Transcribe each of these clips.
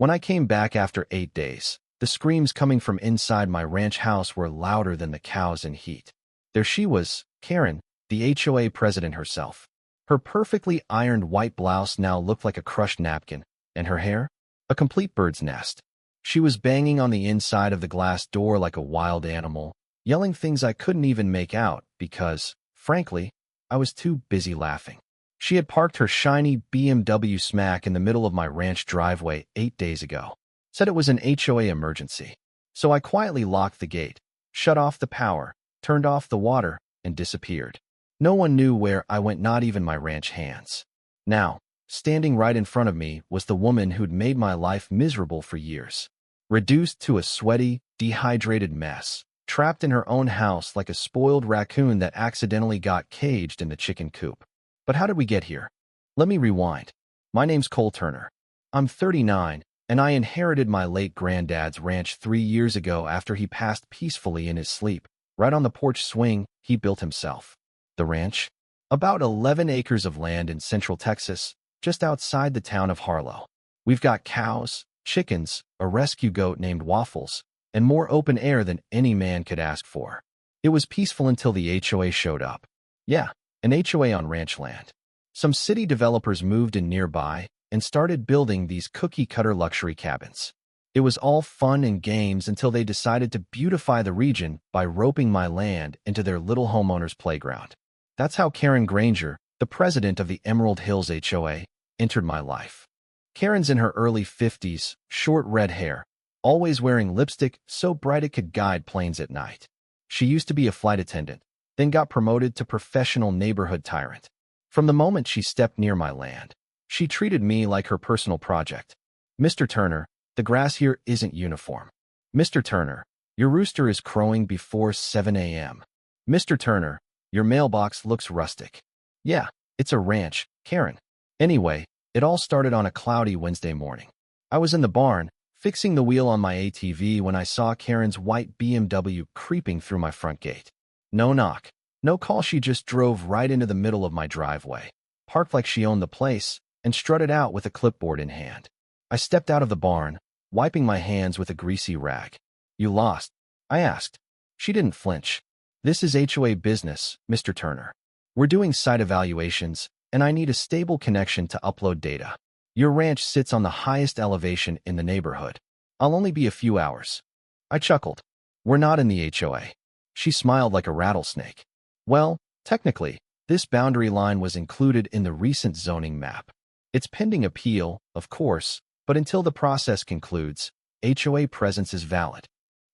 When I came back after 8 days, the screams coming from inside my ranch house were louder than the cows in heat. There she was, Karen, the HOA president herself. Her perfectly ironed white blouse now looked like a crushed napkin, and her hair? A complete bird's nest. She was banging on the inside of the glass door like a wild animal, yelling things I couldn't even make out because, frankly, I was too busy laughing. She had parked her shiny BMW smack in the middle of my ranch driveway 8 days ago. Said it was an HOA emergency. So I quietly locked the gate, shut off the power, turned off the water, and disappeared. No one knew where I went, not even my ranch hands. Now, standing right in front of me was the woman who'd made my life miserable for years. Reduced to a sweaty, dehydrated mess, trapped in her own house like a spoiled raccoon that accidentally got caged in the chicken coop. But how did we get here? Let me rewind. My name's Cole Turner. I'm 39, and I inherited my late granddad's ranch 3 years ago after he passed peacefully in his sleep, right on the porch swing he built himself. The ranch? About 11 acres of land in central Texas, just outside the town of Harlow. We've got cows, chickens, a rescue goat named Waffles, and more open air than any man could ask for. It was peaceful until the HOA showed up. Yeah, an HOA on ranch land. Some city developers moved in nearby and started building these cookie-cutter luxury cabins. It was all fun and games until they decided to beautify the region by roping my land into their little homeowner's playground. That's how Karen Granger, the president of the Emerald Hills HOA, entered my life. Karen's in her early 50s, short red hair, always wearing lipstick so bright it could guide planes at night. She used to be a flight attendant, then got promoted to professional neighborhood tyrant. From the moment she stepped near my land, she treated me like her personal project. Mr. Turner, the grass here isn't uniform. Mr. Turner, your rooster is crowing before 7 a.m. Mr. Turner, your mailbox looks rustic. Yeah, it's a ranch, Karen. Anyway, it all started on a cloudy Wednesday morning. I was in the barn, fixing the wheel on my ATV when I saw Karen's white BMW creeping through my front gate. No knock, no call, she just drove right into the middle of my driveway, parked like she owned the place, and strutted out with a clipboard in hand. I stepped out of the barn, wiping my hands with a greasy rag. You lost? I asked. She didn't flinch. This is HOA business, Mr. Turner. We're doing site evaluations, and I need a stable connection to upload data. Your ranch sits on the highest elevation in the neighborhood. I'll only be a few hours. I chuckled. We're not in the HOA. She smiled like a rattlesnake. Well, technically, this boundary line was included in the recent zoning map. It's pending appeal, of course, but until the process concludes, HOA presence is valid.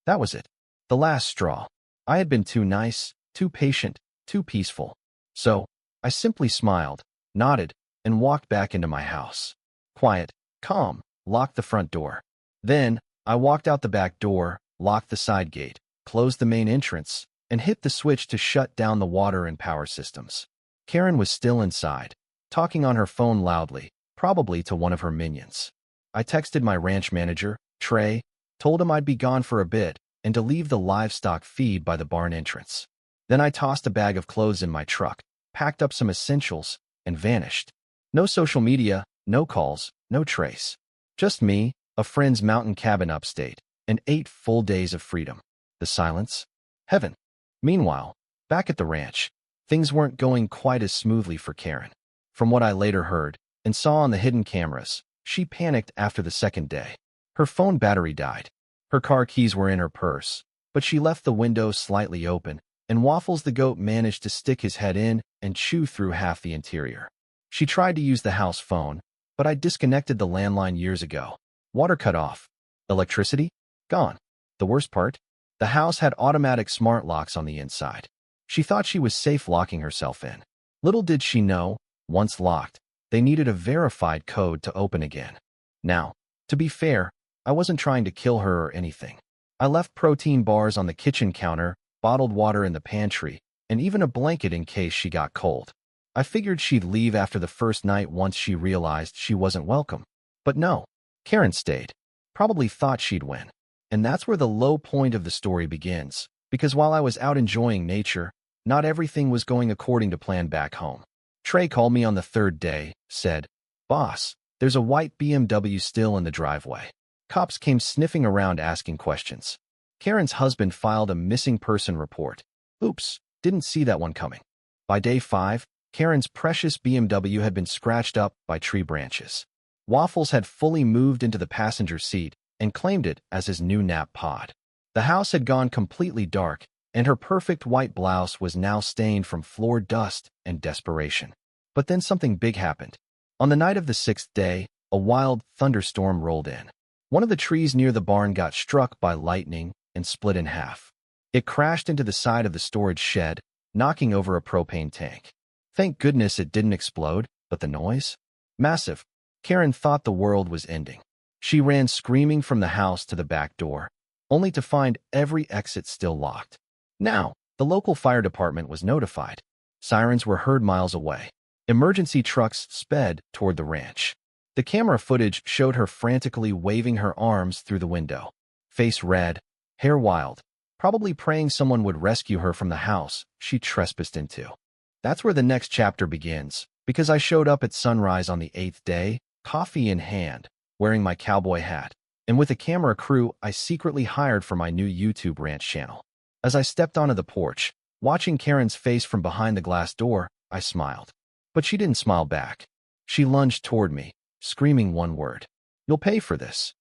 That was it. The last straw. I had been too nice, too patient, too peaceful. So, I simply smiled, nodded, and walked back into my house. Quiet, calm, locked the front door. Then, I walked out the back door, locked the side gate, closed the main entrance, and hit the switch to shut down the water and power systems. Karen was still inside, talking on her phone loudly, probably to one of her minions. I texted my ranch manager, Trey, told him I'd be gone for a bit, and to leave the livestock feed by the barn entrance. Then I tossed a bag of clothes in my truck, packed up some essentials, and vanished. No social media, no calls, no trace. Just me, a friend's mountain cabin upstate, and 8 full days of freedom. The silence? Heaven. Meanwhile, back at the ranch, things weren't going quite as smoothly for Karen. From what I later heard, and saw on the hidden cameras, she panicked after the second day. Her phone battery died. Her car keys were in her purse, but she left the window slightly open, and Waffles the goat managed to stick his head in and chew through half the interior. She tried to use the house phone, but I disconnected the landline years ago. Water cut off. Electricity? Gone. The worst part? The house had automatic smart locks on the inside. She thought she was safe locking herself in. Little did she know, once locked, they needed a verified code to open again. Now, to be fair, I wasn't trying to kill her or anything. I left protein bars on the kitchen counter, bottled water in the pantry, and even a blanket in case she got cold. I figured she'd leave after the first night once she realized she wasn't welcome. But no, Karen stayed. Probably thought she'd win. And that's where the low point of the story begins, because while I was out enjoying nature, not everything was going according to plan back home. Trey called me on the third day, said, "Boss, there's a white BMW still in the driveway. Cops came sniffing around asking questions. Karen's husband filed a missing person report. Oops, didn't see that one coming. By day 5, Karen's precious BMW had been scratched up by tree branches. Waffles had fully moved into the passenger seat and claimed it as his new nap pod. The house had gone completely dark, and her perfect white blouse was now stained from floor dust and desperation. But then something big happened. On the night of the 6th day, a wild thunderstorm rolled in. One of the trees near the barn got struck by lightning and split in half. It crashed into the side of the storage shed, knocking over a propane tank. Thank goodness it didn't explode, but the noise? Massive. Karen thought the world was ending. She ran screaming from the house to the back door, only to find every exit still locked. Now, the local fire department was notified. Sirens were heard miles away. Emergency trucks sped toward the ranch. The camera footage showed her frantically waving her arms through the window. Face red, hair wild, probably praying someone would rescue her from the house she trespassed into. That's where the next chapter begins, because I showed up at sunrise on the 8th day, coffee in hand, wearing my cowboy hat, and with a camera crew I secretly hired for my new YouTube ranch channel. As I stepped onto the porch, watching Karen's face from behind the glass door, I smiled. But she didn't smile back. She lunged toward me, screaming one word. "You'll pay for this."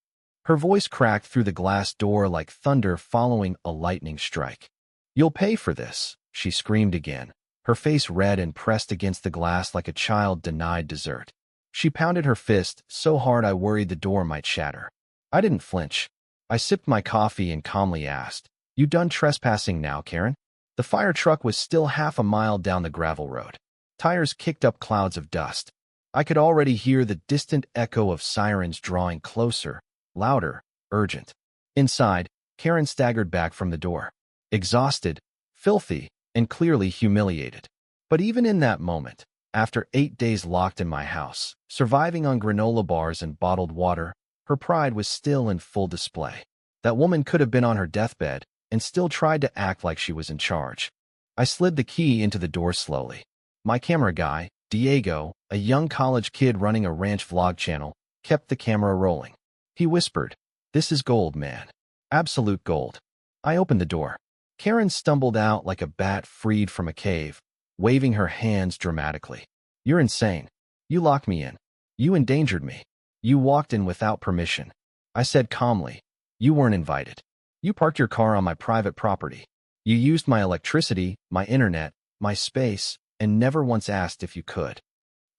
Her voice cracked through the glass door like thunder following a lightning strike. "You'll pay for this," she screamed again, her face red and pressed against the glass like a child denied dessert. She pounded her fist so hard I worried the door might shatter. I didn't flinch. I sipped my coffee and calmly asked, "You done trespassing now, Karen?" The fire truck was still half a mile down the gravel road. Tires kicked up clouds of dust. I could already hear the distant echo of sirens drawing closer, louder, urgent. Inside, Karen staggered back from the door, exhausted, filthy, and clearly humiliated. But even in that moment, after 8 days locked in my house, surviving on granola bars and bottled water, her pride was still in full display. That woman could have been on her deathbed and still tried to act like she was in charge. I slid the key into the door slowly. My camera guy, Diego, a young college kid running a ranch vlog channel, kept the camera rolling. He whispered, "This is gold, man. Absolute gold." I opened the door. Karen stumbled out like a bat freed from a cave, waving her hands dramatically. "You're insane. You locked me in. You endangered me. You walked in without permission." I said calmly, "You weren't invited. You parked your car on my private property. You used my electricity, my internet, my space, and never once asked if you could."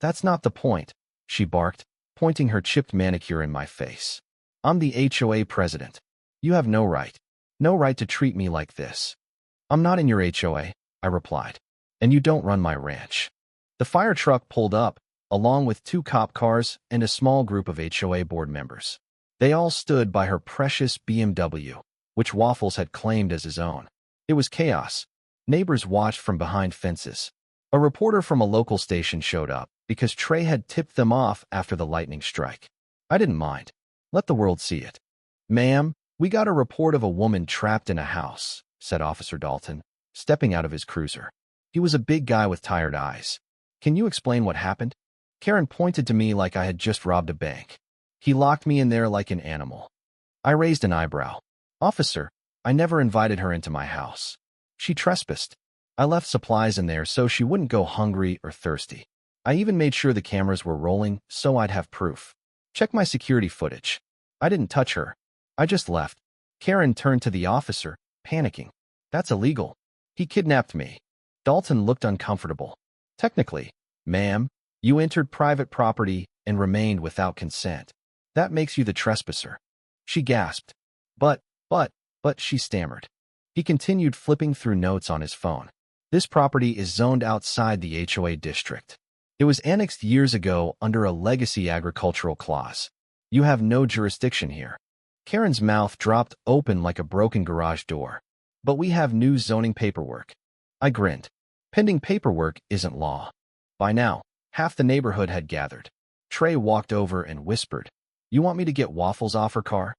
"That's not the point," she barked, pointing her chipped manicure in my face. "I'm the HOA president. You have no right to treat me like this." "I'm not in your HOA," I replied, "and you don't run my ranch." The fire truck pulled up, along with 2 cop cars and a small group of HOA board members. They all stood by her precious BMW, which Waffles had claimed as his own. It was chaos. Neighbors watched from behind fences. A reporter from a local station showed up because Trey had tipped them off after the lightning strike. I didn't mind. Let the world see it. "Ma'am, we got a report of a woman trapped in a house," said Officer Dalton, stepping out of his cruiser. He was a big guy with tired eyes. "Can you explain what happened?" Karen pointed to me like I had just robbed a bank. "He locked me in there like an animal." I raised an eyebrow. "Officer, I never invited her into my house. She trespassed. I left supplies in there so she wouldn't go hungry or thirsty. I even made sure the cameras were rolling so I'd have proof. Check my security footage. I didn't touch her. I just left." Karen turned to the officer, panicking. "That's illegal. He kidnapped me." Dalton looked uncomfortable. "Technically, ma'am, you entered private property and remained without consent. That makes you the trespasser." She gasped. But, she stammered. He continued flipping through notes on his phone. "This property is zoned outside the HOA district. It was annexed years ago under a legacy agricultural clause. You have no jurisdiction here." Karen's mouth dropped open like a broken garage door. "But we have new zoning paperwork." I grinned. Pending paperwork isn't law. By now, half the neighborhood had gathered. Trey walked over and whispered, "You want me to get Waffles off her car?"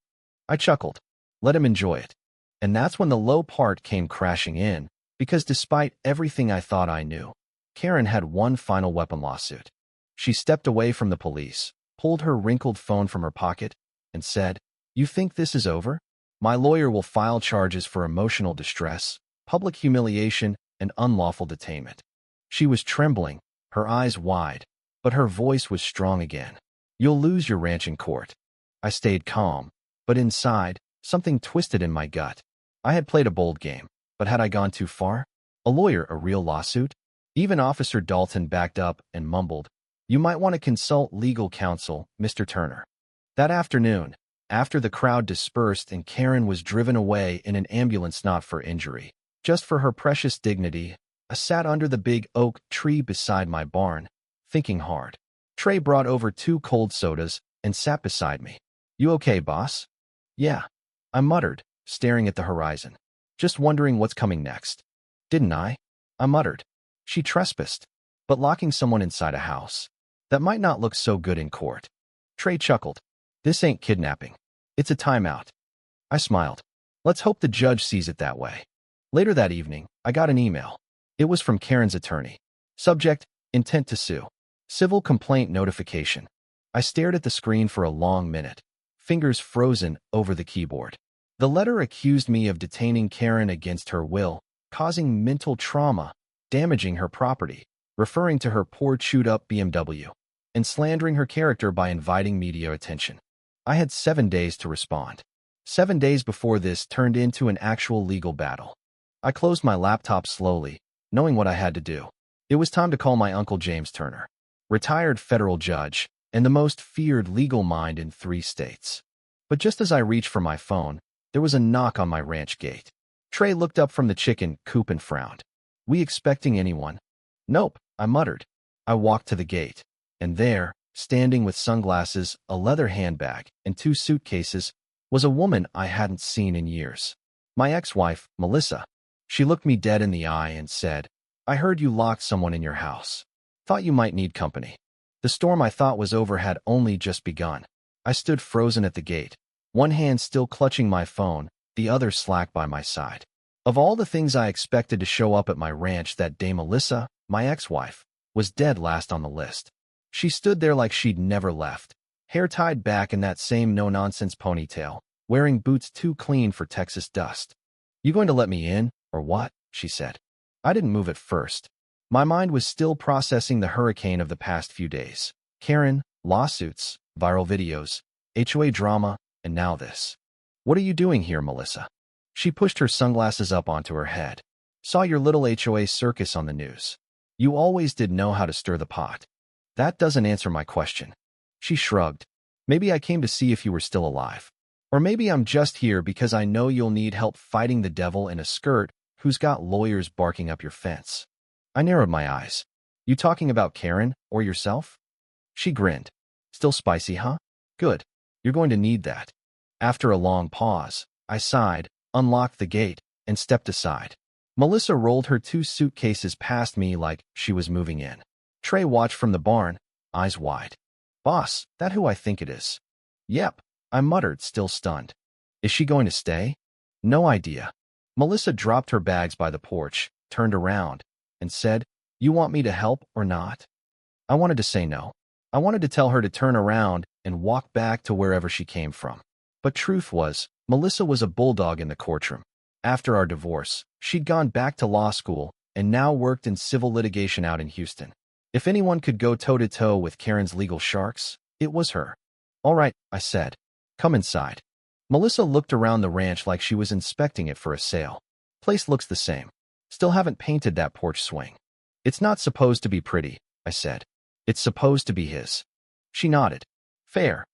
I chuckled. Let him enjoy it. And that's when the low part came crashing in, because despite everything I thought I knew, Karen had one final weapon lawsuit. She stepped away from the police, pulled her wrinkled phone from her pocket, and said, You think this is over? My lawyer will file charges for emotional distress, public humiliation, and unlawful detainment. She was trembling, her eyes wide, but her voice was strong again. You'll lose your ranch in court. I stayed calm, but inside, something twisted in my gut. I had played a bold game, but had I gone too far? A lawyer, a real lawsuit? Even Officer Dalton backed up and mumbled, "You might want to consult legal counsel, Mr. Turner." That afternoon, after the crowd dispersed and Karen was driven away in an ambulance not for injury, just for her precious dignity, I sat under the big oak tree beside my barn, thinking hard. Trey brought over 2 cold sodas and sat beside me. "You okay, boss?" "Yeah," I muttered, staring at the horizon. "Just wondering what's coming next." "Didn't I?" I muttered. She trespassed, but locking someone inside a house. That might not look so good in court. Trey chuckled. "This ain't kidnapping. It's a timeout." I smiled. Let's hope the judge sees it that way. Later that evening, I got an email. It was from Karen's attorney. Subject, intent to sue. Civil complaint notification. I stared at the screen for a long minute, fingers frozen over the keyboard. The letter accused me of detaining Karen against her will, causing mental trauma, damaging her property, referring to her poor chewed-up BMW, and slandering her character by inviting media attention. I had 7 days to respond. 7 days before this turned into an actual legal battle. I closed my laptop slowly, knowing what I had to do. It was time to call my Uncle James Turner, retired federal judge, and the most feared legal mind in 3 states. But just as I reached for my phone, there was a knock on my ranch gate. Trey looked up from the chicken coop and frowned. "We expecting anyone?" "Nope," I muttered. I walked to the gate, and there, standing with sunglasses, a leather handbag, and 2 suitcases, was a woman I hadn't seen in years. My ex-wife, Melissa. She looked me dead in the eye and said, "I heard you locked someone in your house. Thought you might need company." The storm I thought was over had only just begun. I stood frozen at the gate, one hand still clutching my phone, the other slack by my side. Of all the things I expected to show up at my ranch that day, Melissa, my ex-wife, was dead last on the list. She stood there like she'd never left, hair tied back in that same no-nonsense ponytail, wearing boots too clean for Texas dust. "You going to let me in, or what?" she said. I didn't move at first. My mind was still processing the hurricane of the past few days. Karen, lawsuits, viral videos, HOA drama, and now this. "What are you doing here, Melissa?" She pushed her sunglasses up onto her head. "Saw your little HOA circus on the news. You always did know how to stir the pot." "That doesn't answer my question." She shrugged. "Maybe I came to see if you were still alive. Or maybe I'm just here because I know you'll need help fighting the devil in a skirt who's got lawyers barking up your fence." I narrowed my eyes. "You talking about Karen or yourself?" She grinned. "Still spicy, huh? Good. You're going to need that." After a long pause, I sighed, unlocked the gate, and stepped aside. Melissa rolled her 2 suitcases past me like she was moving in. Trey watched from the barn, eyes wide. "Boss, that who I think it is?" "Yep," I muttered, still stunned. "Is she going to stay?" "No idea." Melissa dropped her bags by the porch, turned around, and said, "You want me to help or not?" I wanted to say no. I wanted to tell her to turn around and walk back to wherever she came from. But truth was, Melissa was a bulldog in the courtroom. After our divorce, she'd gone back to law school and now worked in civil litigation out in Houston. If anyone could go toe-to-toe with Karen's legal sharks, it was her. "All right," I said. "Come inside." Melissa looked around the ranch like she was inspecting it for a sale. "Place looks the same. Still haven't painted that porch swing." "It's not supposed to be pretty," I said. "It's supposed to be his." She nodded. "Fair."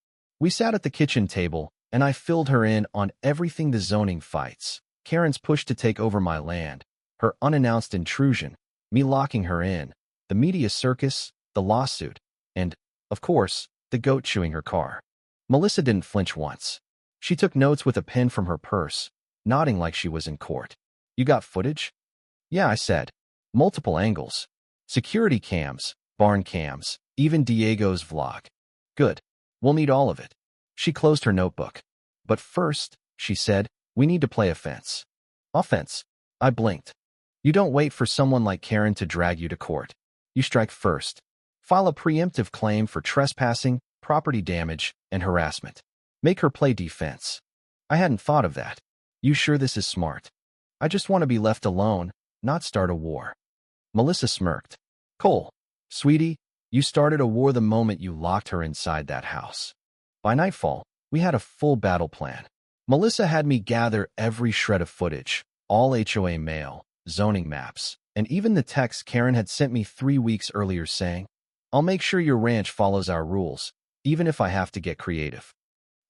We sat at the kitchen table, and I filled her in on everything: the zoning fights, Karen's push to take over my land, her unannounced intrusion, me locking her in, the media circus, the lawsuit, and, of course, the goat chewing her car. Melissa didn't flinch once. She took notes with a pen from her purse, nodding like she was in court. "You got footage?" "Yeah," I said. "Multiple angles. Security cams, barn cams, even Diego's vlog." "Good. We'll need all of it." She closed her notebook. "But first," she said, "we need to play offense." "Offense?" I blinked. "You don't wait for someone like Karen to drag you to court. You strike first. File a preemptive claim for trespassing, property damage, and harassment. Make her play defense. I hadn't thought of that. You sure this is smart? I just want to be left alone, not start a war. Melissa smirked. Cole, sweetie, you started a war the moment you locked her inside that house. By nightfall, we had a full battle plan. Melissa had me gather every shred of footage, all HOA mail, zoning maps, and even the text Karen had sent me 3 weeks earlier saying, I'll make sure your ranch follows our rules, even if I have to get creative.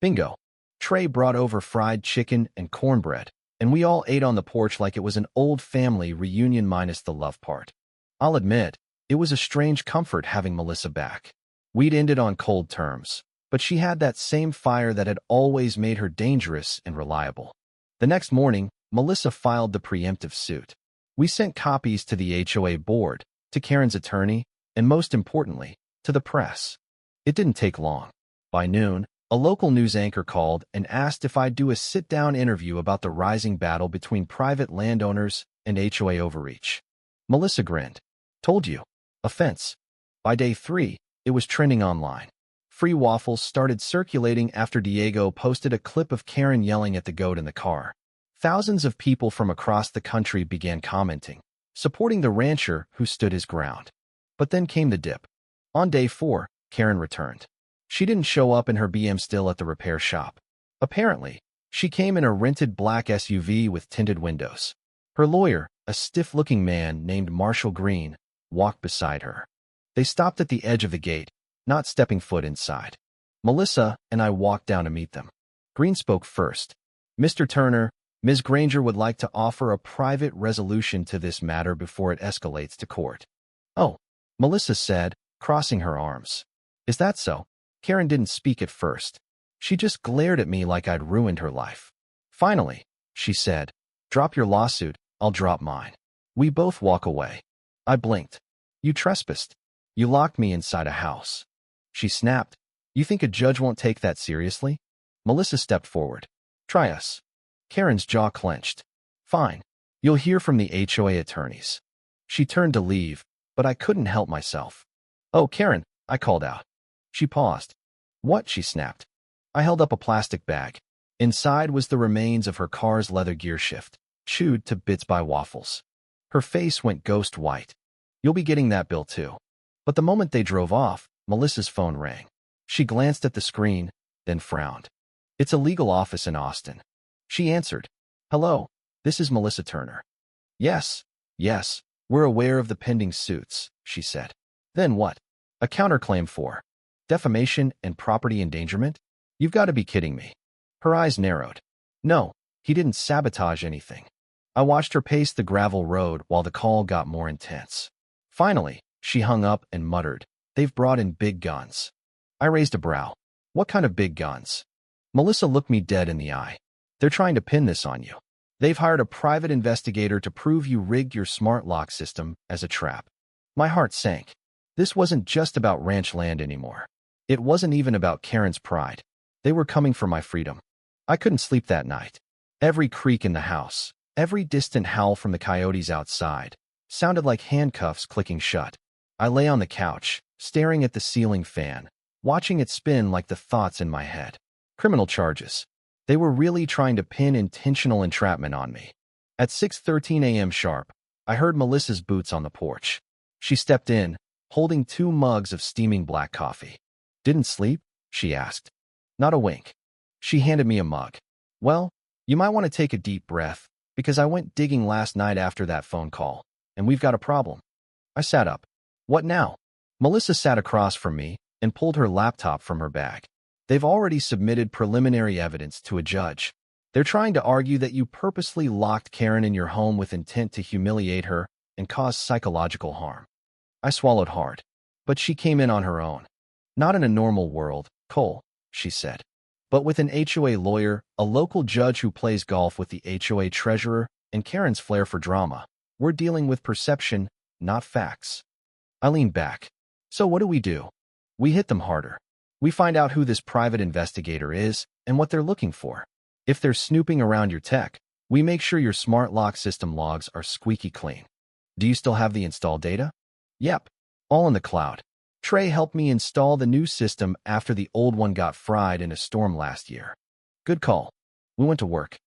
Bingo. Trey brought over fried chicken and cornbread, and we all ate on the porch like it was an old family reunion minus the love part. I'll admit, it was a strange comfort having Melissa back. We'd ended on cold terms, but she had that same fire that had always made her dangerous and reliable. The next morning, Melissa filed the preemptive suit. We sent copies to the HOA board, to Karen's attorney, and most importantly, to the press. It didn't take long. By noon, a local news anchor called and asked if I'd do a sit-down interview about the rising battle between private landowners and HOA overreach. Melissa grinned. Told you. Offense. By day 3, it was trending online. Free waffles started circulating after Diego posted a clip of Karen yelling at the goat in the car. Thousands of people from across the country began commenting, supporting the rancher who stood his ground. But then came the dip. On day 4, Karen returned. She didn't show up in her BM still at the repair shop. Apparently, she came in a rented black SUV with tinted windows. Her lawyer, a stiff-looking man named Marshall Green, walked beside her. They stopped at the edge of the gate, not stepping foot inside. Melissa and I walked down to meet them. Green spoke first. Mr. Turner, Ms. Granger would like to offer a private resolution to this matter before it escalates to court. Oh, Melissa said, crossing her arms. Is that so? Karen didn't speak at first. She just glared at me like I'd ruined her life. Finally, she said, drop your lawsuit, I'll drop mine. We both walk away. I blinked. You trespassed. You locked me inside a house. She snapped. You think a judge won't take that seriously? Melissa stepped forward. Try us. Karen's jaw clenched. Fine. You'll hear from the HOA attorneys. She turned to leave, but I couldn't help myself. Oh, Karen, I called out. She paused. What? She snapped. I held up a plastic bag. Inside was the remains of her car's leather gear shift, chewed to bits by waffles. Her face went ghost white. You'll be getting that bill too. But the moment they drove off, Melissa's phone rang. She glanced at the screen, then frowned. It's a legal office in Austin. She answered. Hello, this is Melissa Turner. Yes, we're aware of the pending suits, she said. Then what? A counterclaim for defamation and property endangerment? You've got to be kidding me. Her eyes narrowed. No, he didn't sabotage anything. I watched her pace the gravel road while the call got more intense. Finally, she hung up and muttered, They've brought in big guns. I raised a brow. What kind of big guns? Melissa looked me dead in the eye. They're trying to pin this on you. They've hired a private investigator to prove you rigged your smart lock system as a trap. My heart sank. This wasn't just about ranch land anymore. It wasn't even about Karen's pride. They were coming for my freedom. I couldn't sleep that night. Every creak in the house, every distant howl from the coyotes outside, sounded like handcuffs clicking shut. I lay on the couch, staring at the ceiling fan, watching it spin like the thoughts in my head. Criminal charges. They were really trying to pin intentional entrapment on me. At 6:13 a.m. sharp, I heard Melissa's boots on the porch. She stepped in, holding 2 mugs of steaming black coffee. Didn't sleep? She asked. Not a wink. She handed me a mug. Well, you might want to take a deep breath, because I went digging last night after that phone call, and we've got a problem. I sat up. What now? Melissa sat across from me and pulled her laptop from her bag. They've already submitted preliminary evidence to a judge. They're trying to argue that you purposely locked Karen in your home with intent to humiliate her and cause psychological harm. I swallowed hard. But she came in on her own. Not in a normal world, Cole, she said. But with an HOA lawyer, a local judge who plays golf with the HOA treasurer, and Karen's flair for drama, we're dealing with perception, not facts. I leaned back. So what do? We hit them harder. We find out who this private investigator is and what they're looking for. If they're snooping around your tech, we make sure your smart lock system logs are squeaky clean. Do you still have the install data? Yep. All in the cloud. Trey helped me install the new system after the old one got fried in a storm last year. Good call. We went to work.